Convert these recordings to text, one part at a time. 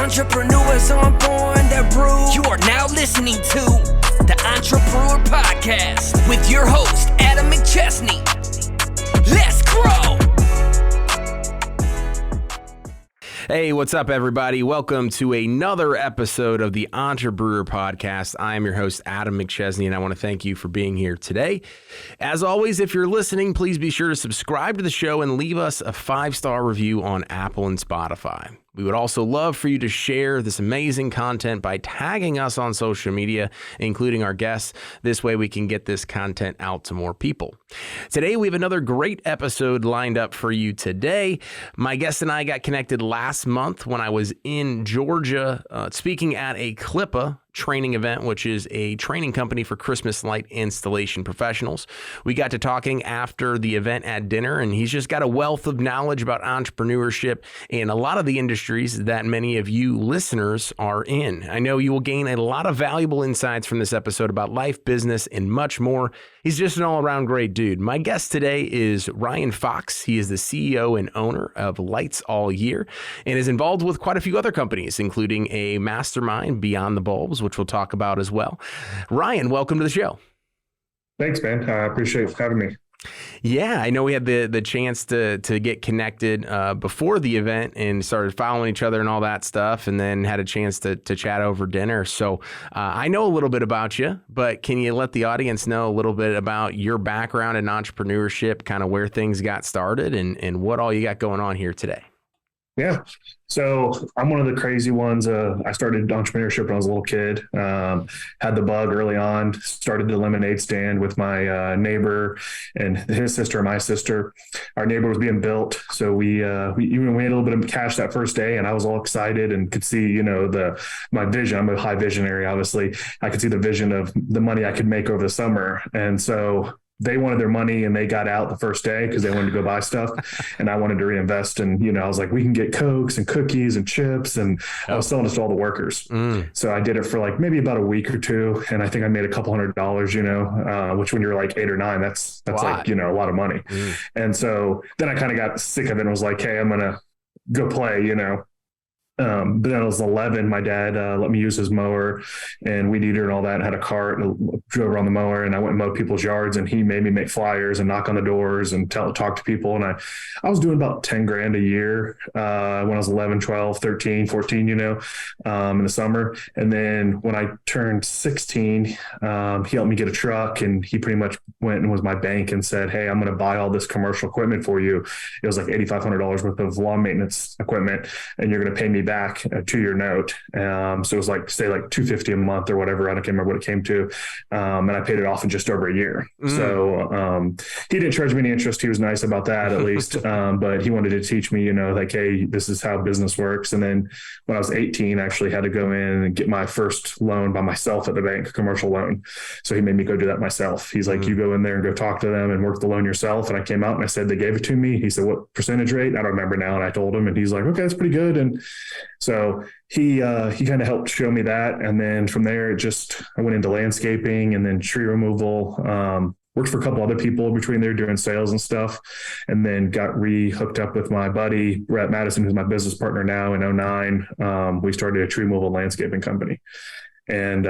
Entrepreneurs aren't born, they're brewed. You are now listening to the Entrepreneur Podcast with your host, Adam McChesney. Let's grow! Hey, what's up, everybody? Welcome to another episode of the Entrepreneur Podcast. I am your host, Adam McChesney, and I want to thank you for being here today. As always, if you're listening, please be sure to subscribe to the show and leave us a 5-star review on Apple and Spotify. We would also love for you to share this amazing content by tagging us on social media, including our guests. This way we can get this content out to more people. Today, we have another great episode lined up for you today. My guest and I got connected last month when I was in Georgia speaking at a CLIPA Training event, which is a training company for Christmas light installation professionals. We got to talking after the event at dinner, and he's just got a wealth of knowledge about entrepreneurship and a lot of the industries that many of you listeners are in. I know you will gain a lot of valuable insights from this episode about life, business, and much more. He's just an all-around great dude. My guest today is Ryan Fox. He is the CEO and owner of Lights All Year and is involved with quite a few other companies, including a mastermind, Beyond the Bulbs, which we'll talk about as well. Ryan, welcome to the show. Thanks, man. I appreciate having me. Yeah, I know we had the chance to get connected before the event and started following each other and all that stuff, and then had a chance to chat over dinner. So I know a little bit about you, but can you let the audience know a little bit about your background in entrepreneurship, kind of where things got started and what all you got going on here today? Yeah. So I'm one of the crazy ones. I started entrepreneurship when I was a little kid, had the bug early on, started the lemonade stand with my neighbor and his sister and my sister. Our neighbor was being built. So we had a little bit of cash that first day, and I was all excited and could see, my vision. I'm a high visionary, obviously. I could see the vision of the money I could make over the summer. And so they wanted their money and they got out the first day because they wanted to go buy stuff. And I wanted to reinvest. And, I was like, we can get Cokes and cookies and chips. And I was selling this to all the workers. So I did it for like maybe about a week or two. And I think I made a couple $100, which when you're like 8 or 9, that's like, a lot of money. And so then I kind of got sick of it and was like, hey, I'm going to go play, but then I was 11. My dad let me use his mower and weed eater and all that, and had a cart and drove around the mower, and I went and mowed people's yards, and he made me make flyers and knock on the doors and talk to people. And I was doing about 10 grand a year when I was 11, 12, 13, 14, in the summer. And then when I turned 16, he helped me get a truck, and he pretty much went and was my bank and said, hey, I'm going to buy all this commercial equipment for you. It was like $8,500 worth of lawn maintenance equipment, and you're going to pay me back a 2-year note. So it was like, say like $250 a month or whatever. I can't remember what it came to. And I paid it off in just over a year. So he didn't charge me any interest. He was nice about that, at least. But he wanted to teach me, like, hey, this is how business works. And then when I was 18, I actually had to go in and get my first loan by myself at the bank, a commercial loan. So he made me go do that myself. He's like, you go in there and go talk to them and work the loan yourself. And I came out and I said, they gave it to me. He said, what percentage rate? I don't remember now. And I told him, and he's like, okay, that's pretty good. And so he kind of helped show me that. And then from there, I went into landscaping and then tree removal, worked for a couple other people between there doing sales and stuff. And then got hooked up with my buddy, Brett Mattison, who's my business partner now in 2009. We started a tree removal landscaping company. And,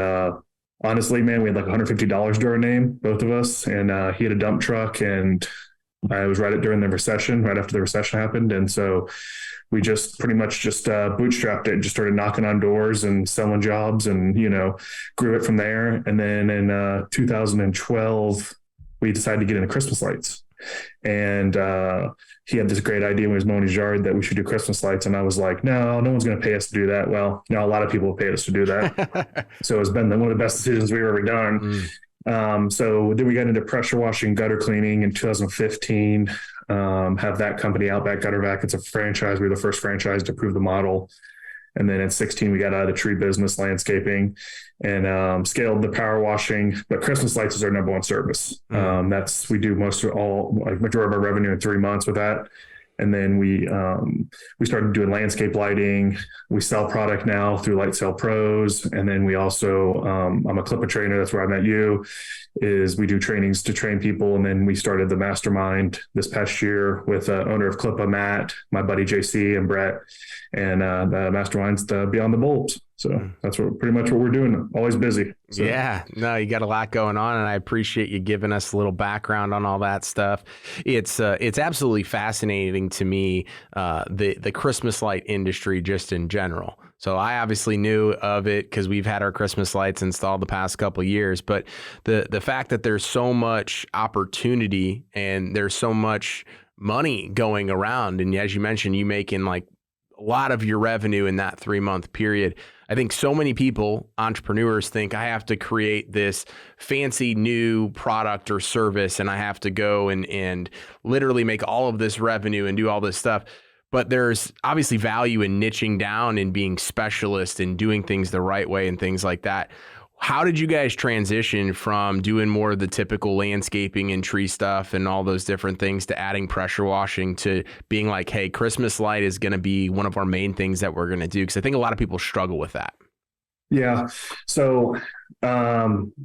honestly, man, we had like $150 to our name, both of us. And, he had a dump truck, and I was during the recession, right after the recession happened. And so we just pretty much bootstrapped it and just started knocking on doors and selling jobs and, grew it from there. And then in 2012, we decided to get into Christmas lights. And he had this great idea when he was mowing his yard that we should do Christmas lights. And I was like, no one's going to pay us to do that. Well, a lot of people have paid us to do that. So it's been one of the best decisions we've ever done. So then we got into pressure washing, gutter cleaning in 2015. Have that company, Outback Gutter Vac. It's a franchise. We were the first franchise to prove the model. And then in 16, we got out of the tree business, landscaping, and scaled the power washing. But Christmas lights is our number one service. We do majority of our revenue in 3 months with that. And then we started doing landscape lighting. We sell product now through Light Sale Pros. And then we also, I'm a CLIPA trainer. That's where I met you, is we do trainings to train people. And then we started the mastermind this past year with owner of CLIPA, Matt, my buddy, JC and Brett, and the mastermind's the Beyond the Bulbs. So that's pretty much what we're doing. Always busy. So. Yeah, no, you got a lot going on, and I appreciate you giving us a little background on all that stuff. It's absolutely fascinating to me, the Christmas light industry just in general. So I obviously knew of it because we've had our Christmas lights installed the past couple of years, but the fact that there's so much opportunity and there's so much money going around, and as you mentioned, you making like a lot of your revenue in that 3-month period. I think so many people, entrepreneurs, think I have to create this fancy new product or service and I have to go and literally make all of this revenue and do all this stuff. But there's obviously value in niching down and being specialist and doing things the right way and things like that. How did you guys transition from doing more of the typical landscaping and tree stuff and all those different things to adding pressure washing to being like, hey, Christmas light is going to be one of our main things that we're going to do? Because I think a lot of people struggle with that. Yeah. So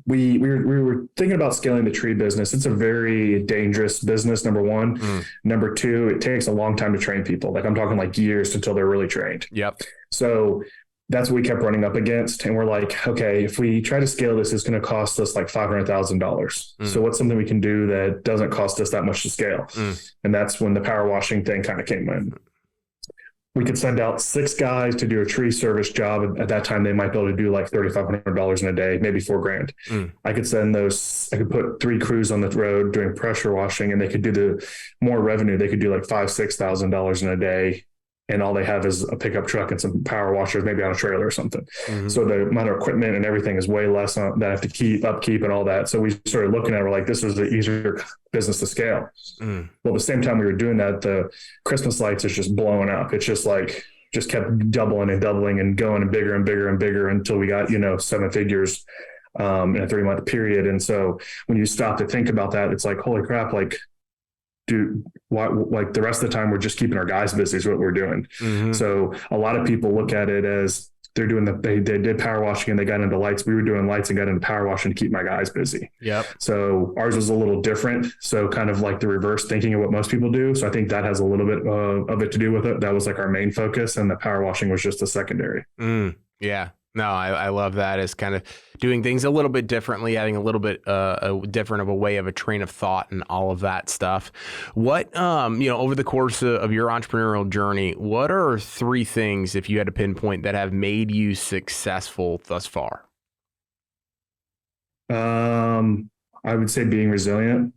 we were thinking about scaling the tree business. It's a very dangerous business, number one. Number two, it takes a long time to train people. Like I'm talking like years until they're really trained. Yep. So that's what we kept running up against. And we're like, okay, if we try to scale this, it's going to cost us like $500,000. So what's something we can do that doesn't cost us that much to scale? And that's when the power washing thing kind of came in. We could send out 6 guys to do a tree service job. At that time, they might be able to do like $3,500 in a day, maybe $4,000. I could put 3 crews on the road doing pressure washing, and they could do the more revenue. They could do like $5,000-$6,000 in a day. And all they have is a pickup truck and some power washers, maybe on a trailer or something. So the amount of equipment and everything is way less that I have to upkeep and all that. So we started looking at it, we're like, this is an easier business to scale. Well, at the same time we were doing that, the Christmas lights is just blowing up. It's just like, just kept doubling and doubling and going and bigger and bigger and bigger until we got, 7 figures in a 3-month period. And so when you stop to think about that, it's like, holy crap, like, dude, like the rest of the time we're just keeping our guys busy is what we're doing. So a lot of people look at it as they're doing they did power washing and they got into lights. We were doing lights and got into power washing to keep my guys busy. Yep. So ours was a little different. So kind of like the reverse thinking of what most people do. So I think that has a little bit of it to do with it. That was like our main focus, and the power washing was just a secondary. Yeah. No, I love that. It's kind of doing things a little bit differently, adding a little bit different of a way of a train of thought and all of that stuff. What, over the course of your entrepreneurial journey, what are 3 things, if you had to pinpoint, that have made you successful thus far? I would say being resilient.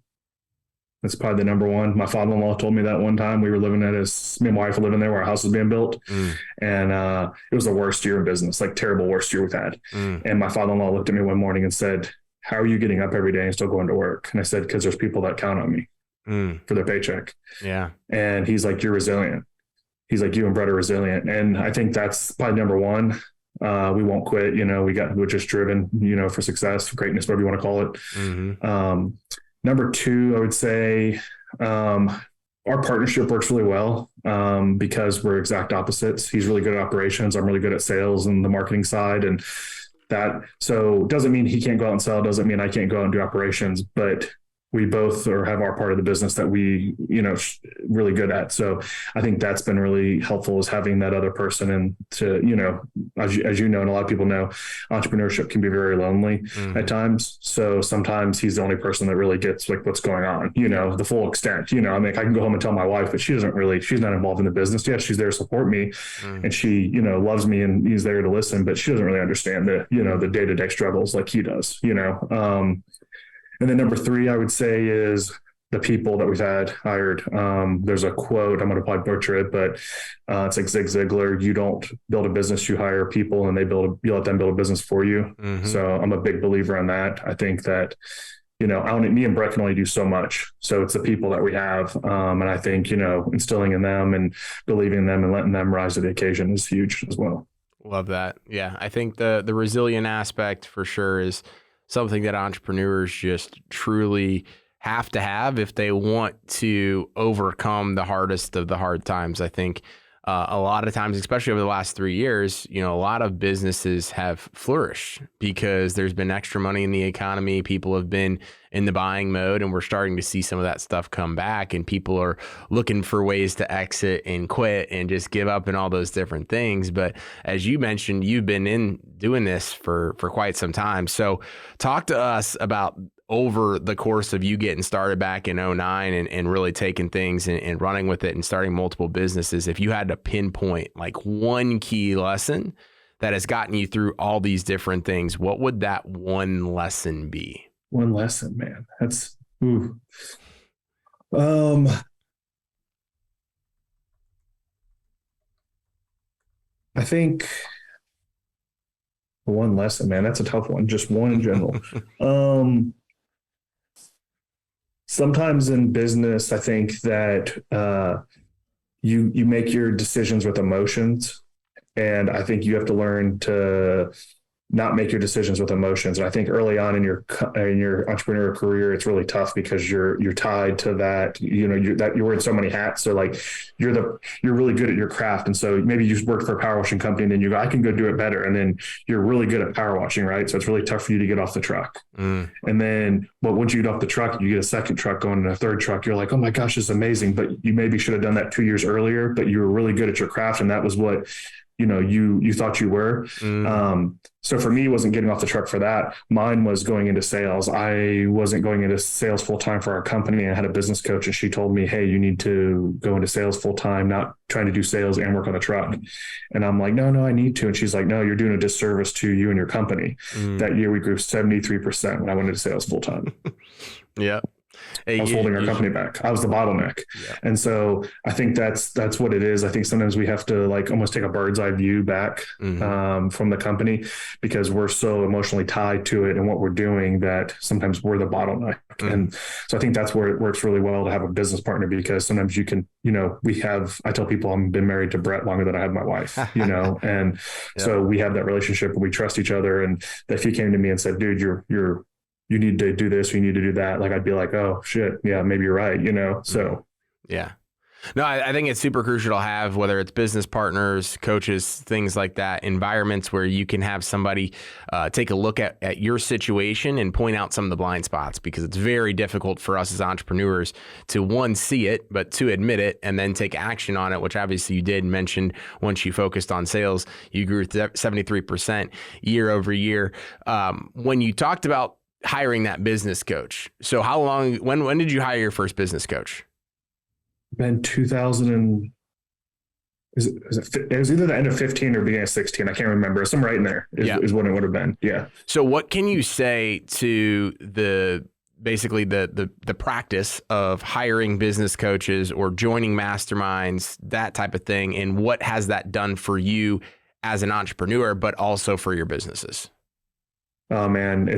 That's probably the number one. My father-in-law told me that one time. We were living me and my wife were living there where our house was being built. And it was the worst year in business, like terrible worst year we've had. And my father-in-law looked at me one morning and said, how are you getting up every day and still going to work? And I said, because there's people that count on me for their paycheck. Yeah. And he's like, you're resilient. He's like, you and Brett are resilient. And I think that's probably number one. We won't quit. We're just driven, for success, for greatness, whatever you want to call it. Number 2, I would say our partnership works really well because we're exact opposites. He's really good at operations. I'm really good at sales and the marketing side. And that, so doesn't mean he can't go out and sell. Doesn't mean I can't go out and do operations, but we both have our part of the business that we, really good at. So I think that's been really helpful, is having that other person. And to, as you know, and a lot of people know, entrepreneurship can be very lonely at times. So sometimes he's the only person that really gets like what's going on, the full extent, I can go home and tell my wife, but she's not involved in the business. Yes, she's there to support me and she, loves me and he's there to listen, but she doesn't really understand the, the day-to-day struggles like he does, And then number 3, I would say, is the people that we've hired. There's a quote, I'm going to probably butcher it, but it's like Zig Ziglar: you don't build a business, you hire people and you let them build a business for you. So I'm a big believer in that. I think that, me and Brett can only do so much. So it's the people that we have. And I think, instilling in them and believing in them and letting them rise to the occasion is huge as well. Love that. Yeah. I think the resilient aspect for sure is something that entrepreneurs just truly have to have if they want to overcome the hardest of the hard times. I think a lot of times, especially over the last 3 years, a lot of businesses have flourished because there's been extra money in the economy. People have been in the buying mode, and we're starting to see some of that stuff come back, and people are looking for ways to exit and quit and just give up and all those different things. But as you mentioned, you've been in doing this for quite some time. So talk to us about over the course of you getting started back in 2009 and really taking things and running with it and starting multiple businesses. If you had to pinpoint like one key lesson that has gotten you through all these different things, what would that one lesson be? One lesson, man. That's, I think one lesson, man, that's a tough one. Just one in general. Sometimes in business, I think that you make your decisions with emotions, and I think you have to learn to not make your decisions with emotions. And I think early on in your entrepreneurial career, it's really tough because you're tied to that. You're wearing so many hats. So like you're really good at your craft, and so maybe you work for a power washing company, and then you go, I can go do it better. And then you're really good at power washing, right? So it's really tough for you to get off the truck. And then, but once you get off the truck, you get a second truck going and a third truck. You're like, oh my gosh, this is amazing. But you maybe should have done that 2 years earlier. But you were really good at your craft, and that was what you thought you were. So for me, it wasn't getting off the truck for that. Mine was going into sales. I wasn't going into sales full time for our company. I had a business coach, and she told me, hey, you need to go into sales full time, not trying to do sales and work on the truck. And I'm like, no, I need to. And she's like, no, you're doing a disservice to you and your company. That year we grew 73% when I went into sales full time. Yeah. I was holding our company back. I was the bottleneck. Yeah. And so I think that's what it is. I think sometimes we have to like almost take a bird's eye view back from the company, because we're so emotionally tied to it and what we're doing that sometimes we're the bottleneck. And so I think that's where it works really well to have a business partner, because sometimes you can, I tell people I've been married to Brett longer than I have my wife, and so we have that relationship and we trust each other. And if he came to me and said, dude, you need to do this, you need to do that, like I'd be like, oh shit, yeah, maybe you're right, so yeah. No, I think it's super crucial to have, whether it's business partners, coaches, things like that, environments where you can have somebody take a look at your situation and point out some of the blind spots, because it's very difficult for us as entrepreneurs to, one, see it, but two, admit it and then take action on it, which obviously you did mention. Once you focused on sales, you grew 73% year over year. When you talked about hiring that business coach, so how long, when did you hire your first business coach? Been 2000 and it was either the end of 15 or beginning of 16. I can't remember. Some right in there is when it would have been. Yeah. So what can you say to basically the practice of hiring business coaches or joining masterminds, that type of thing, and what has that done for you as an entrepreneur, but also for your businesses? Oh man,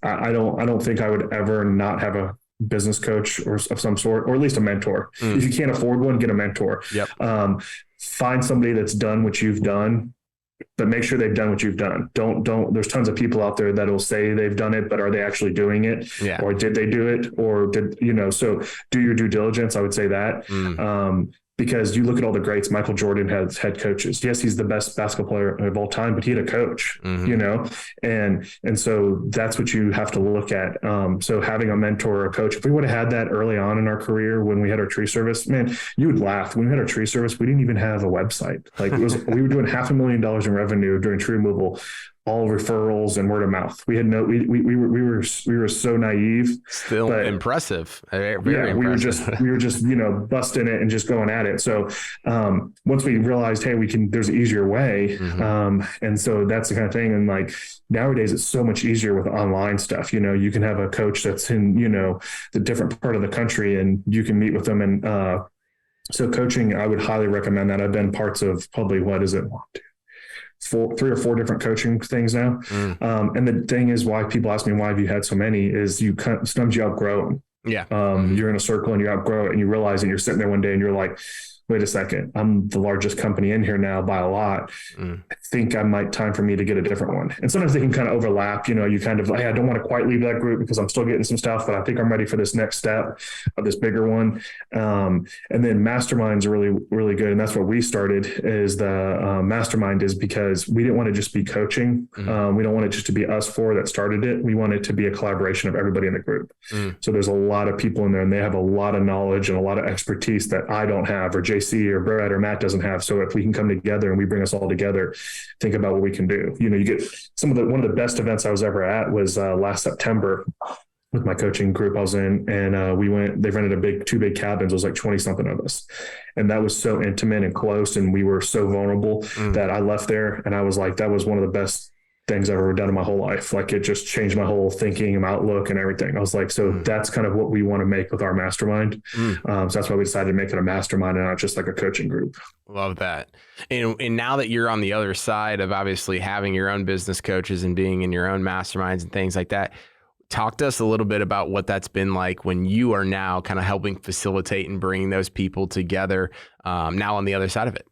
I don't think I would ever not have a business coach or of some sort, or at least a mentor. If you can't afford one, get a mentor. Yep. Find somebody that's done what you've done, but make sure they've done what you've done. Don't, there's tons of people out there that'll say they've done it, but are they actually doing it? Yeah. Or did they do it? Or so do your due diligence. I would say that. Because you look at all the greats. Michael Jordan has head coaches. Yes, he's the best basketball player of all time, but he had a coach, and so that's what you have to look at. So having a mentor or a coach, if we would have had that early on in our career when we had our tree service, man, you would laugh. When we had our tree service, we didn't even have a website. Like we were doing $500,000 in revenue during tree removal, all referrals and word of mouth. We had we were so naive. Still impressive. Very impressive. we were just busting it and just going at it. So once we realized, hey, there's an easier way. And so that's the kind of thing. And like nowadays it's so much easier with online stuff. You can have a coach that's in, the different part of the country, and you can meet with them. And so coaching, I would highly recommend that. I've been parts of probably, 3 or 4 different coaching things now. And the thing is, why people ask me, why have you had so many, is sometimes you outgrow them. Yeah. You're in a circle and you outgrow it, and you realize that you're sitting there one day and you're like, wait a second, I'm the largest company in here now by a lot. I think I might time for me to get a different one. And sometimes they can kind of overlap, you kind of, hey, I don't want to quite leave that group because I'm still getting some stuff, but I think I'm ready for this next step of this bigger one. And then masterminds are really, really good. And that's what we started is the mastermind is because we didn't want to just be coaching. We don't want it just to be us four that started it. We want it to be a collaboration of everybody in the group. So there's a lot of people in there and they have a lot of knowledge and a lot of expertise that I don't have, or JC or Brett or Matt doesn't have. So if we can come together and we bring us all together, think about what we can do. You get one of the best events I was ever at was last September with my coaching group I was in, and they rented two big cabins. It was like 20 something of us. And that was so intimate and close. And we were so vulnerable that I left there. And I was like, that was one of the best things I've ever done in my whole life. Like it just changed my whole thinking and outlook and everything. I was like, so that's kind of what we want to make with our mastermind. So that's why we decided to make it a mastermind and not just like a coaching group. Love that. And now that you're on the other side of obviously having your own business coaches and being in your own masterminds and things like that, talk to us a little bit about what that's been like when you are now kind of helping facilitate and bringing those people together now on the other side of it.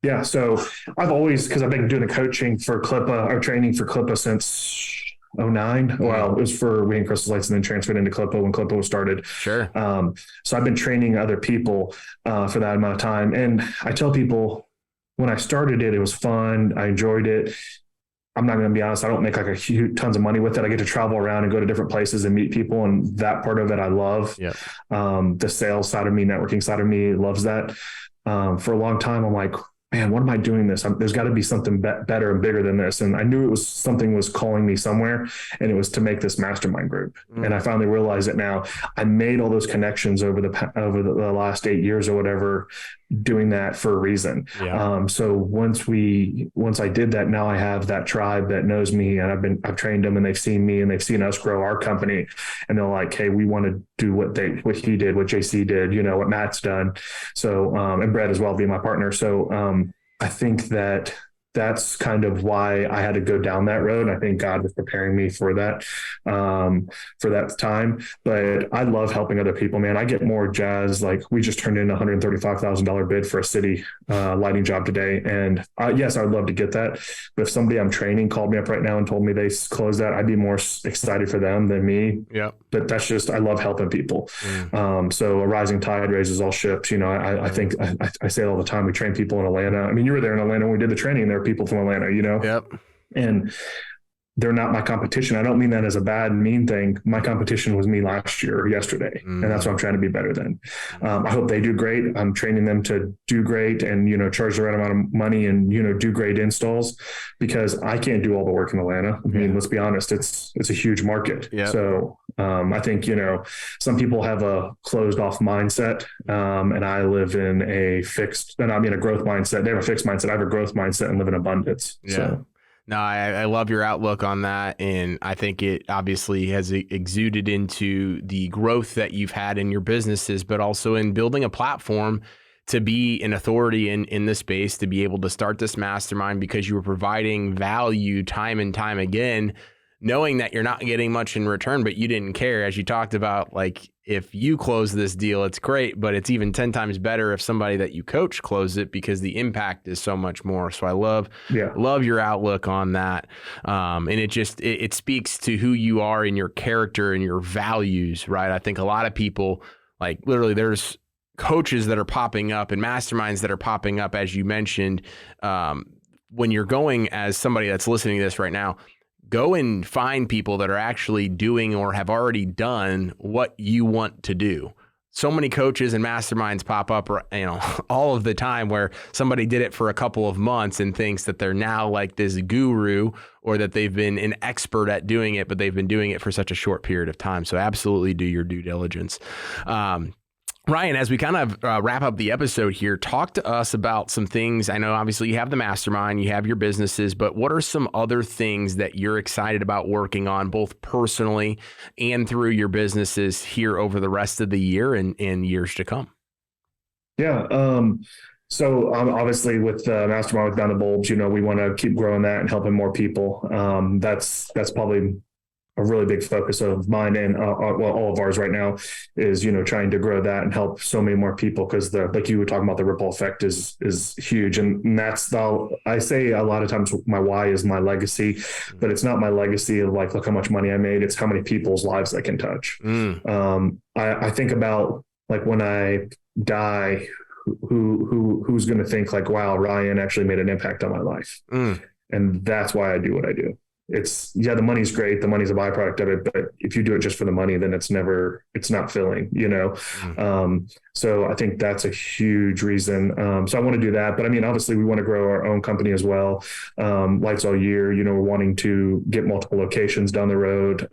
Yeah. So I've always, because I've been doing the coaching for CLIPA or training for CLIPA since 2009. Well, it was for We and Crystal Lights and then transferred into CLIPA when CLIPA was started. Sure. So I've been training other people for that amount of time. And I tell people when I started it, it was fun. I enjoyed it. I'm not going to be honest. I don't make like a huge tons of money with it. I get to travel around and go to different places and meet people. And that part of it, I love. Yeah. The sales side of me, networking side of me loves that. For a long time, I'm like, man, what am I doing this? There's got to be something better and bigger than this. And I knew something was calling me somewhere, and it was to make this mastermind group. And I finally realized it now. I made all those connections over the last 8 years or whatever, doing that for a reason. Yeah. So once I did that, now I have that tribe that knows me, and I've trained them, and they've seen me and they've seen us grow our company, and they're like, hey, we want to do what he did, what JC did, what Matt's done. So, and Brett as well, being my partner. So, I think that's kind of why I had to go down that road. I think God was preparing me for that time. But I love helping other people, man. I get more jazz. Like we just turned in a $135,000 bid for a city lighting job today. And yes, I would love to get that. But if somebody I'm training called me up right now and told me they closed that, I'd be more excited for them than me. Yeah. But that's just, I love helping people. So a rising tide raises all ships. I think I say it all the time. We train people in Atlanta. I mean, you were there in Atlanta when we did the training. There were people from Atlanta, Yep. And they're not my competition. I don't mean that as a bad, mean thing. My competition was me last year or yesterday. And that's what I'm trying to be better than. I hope they do great. I'm training them to do great and, charge the right amount of money and, do great installs, because I can't do all the work in Atlanta. I mean, let's be honest, it's a huge market. Yep. So I think, some people have a closed off mindset, and I live in a growth mindset. They have a fixed mindset. I have a growth mindset and live in abundance. Yeah. So. No, I love your outlook on that. And I think it obviously has exuded into the growth that you've had in your businesses, but also in building a platform to be an authority in this space, to be able to start this mastermind because you were providing value time and time again, knowing that you're not getting much in return, but you didn't care. As you talked about, like, if you close this deal, it's great, but it's even 10 times better if somebody that you coach closes it because the impact is so much more. So I love your outlook on that. And it speaks to who you are and your character and your values, right? I think a lot of people, like literally there's coaches that are popping up and masterminds that are popping up, as you mentioned. When you're going, as somebody that's listening to this right now, go and find people that are actually doing or have already done what you want to do. So many coaches and masterminds pop up, all of the time, where somebody did it for a couple of months and thinks that they're now like this guru or that they've been an expert at doing it, but they've been doing it for such a short period of time. So absolutely do your due diligence. Ryan, as we kind of wrap up the episode here, talk to us about some things. I know obviously you have the mastermind, you have your businesses, but what are some other things that you're excited about working on, both personally and through your businesses here over the rest of the year and years to come? Yeah. So obviously with the mastermind with Down the Bulbs, we want to keep growing that and helping more people. That's probably a really big focus of mine and all of ours right now is, trying to grow that and help so many more people, because like you were talking about, the ripple effect is huge. And that's I say a lot of times my why is my legacy, but it's not my legacy of like, look how much money I made. It's how many people's lives I can touch. I think about like when I die, who's going to think like, wow, Ryan actually made an impact on my life. And that's why I do what I do. The money's great. The money's a byproduct of it, but if you do it just for the money, then it's not filling, So I think that's a huge reason. So I want to do that, but I mean, obviously we want to grow our own company as well. Lights All Year, we're wanting to get multiple locations down the road.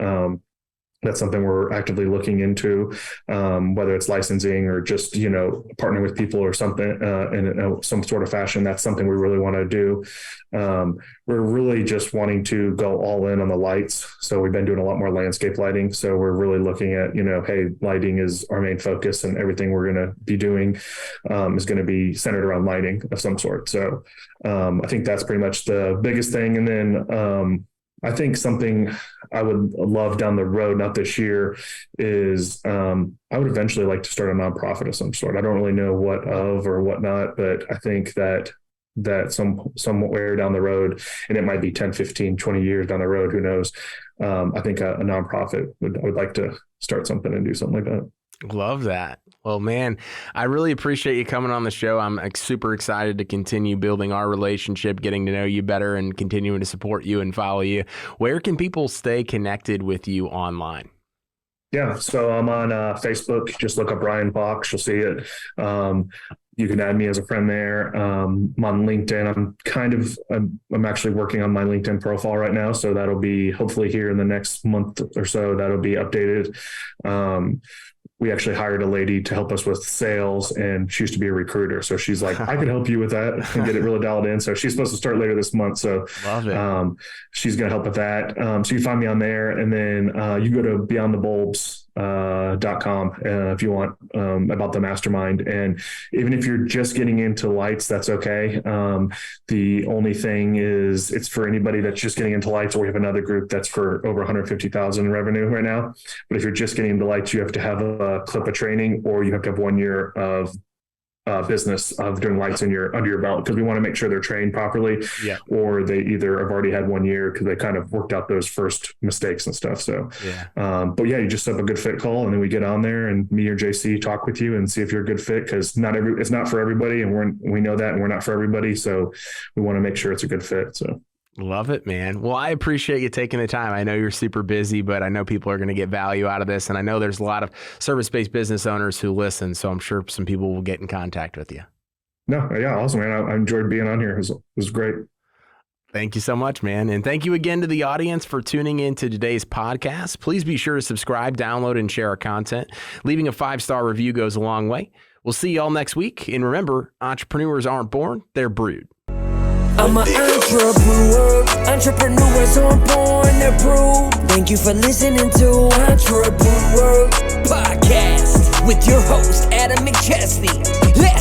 That's something we're actively looking into, whether it's licensing or just, partnering with people or something in some sort of fashion. That's something we really want to do. We're really just wanting to go all in on the lights. So we've been doing a lot more landscape lighting. So we're really looking at, hey, lighting is our main focus, and everything we're going to be doing is going to be centered around lighting of some sort. So I think that's pretty much the biggest thing. And then I think something I would love down the road, not this year, is I would eventually like to start a nonprofit of some sort. I don't really know what of or whatnot, but I think that somewhere down the road, and it might be 10, 15, 20 years down the road, who knows? I think a nonprofit I would like to start something and do something like that. Love that. Well, man, I really appreciate you coming on the show. I'm super excited to continue building our relationship, getting to know you better, and continuing to support you and follow you. Where can people stay connected with you online? Yeah, so I'm on Facebook. Just look up Ryan Fox. You'll see it. You can add me as a friend there. I'm on LinkedIn. I'm actually working on my LinkedIn profile right now. So that'll be hopefully here in the next month or so, that'll be updated. We actually hired a lady to help us with sales, and she used to be a recruiter. So she's like, I can help you with that and get it really dialed in. So she's supposed to start later this month. So love it. She's going to help with that. So you find me on there, and then you go to beyondthebulbs.com if you want about the mastermind. And even if you're just getting into lights, that's okay. The only thing is it's for anybody that's just getting into lights, or we have another group that's for over 150,000 in revenue right now. But if you're just getting into lights, you have to have a CLIPA training, or you have to have 1 year of business of doing lights under your belt, because we want to make sure they're trained properly, or they either have already had 1 year because they kind of worked out those first mistakes and stuff. So, but yeah, you just have a good fit call, and then we get on there, and me or JC talk with you and see if you're a good fit, because it's not for everybody, and we know that, and we're not for everybody. So we want to make sure it's a good fit. So. Love it, man. Well, I appreciate you taking the time. I know you're super busy, but I know people are going to get value out of this. And I know there's a lot of service-based business owners who listen. So I'm sure some people will get in contact with you. No, yeah, awesome, man. I enjoyed being on here. It was great. Thank you so much, man. And thank you again to the audience for tuning in to today's podcast. Please be sure to subscribe, download, and share our content. Leaving a 5-star review goes a long way. We'll see you all next week. And remember, entrepreneurs aren't born, they're brewed. I'm an entrepreneur. Entrepreneurs aren't born, they're brewed. Thank you for listening to Entrepreneur Podcast with your host, Adam McChesney. Let's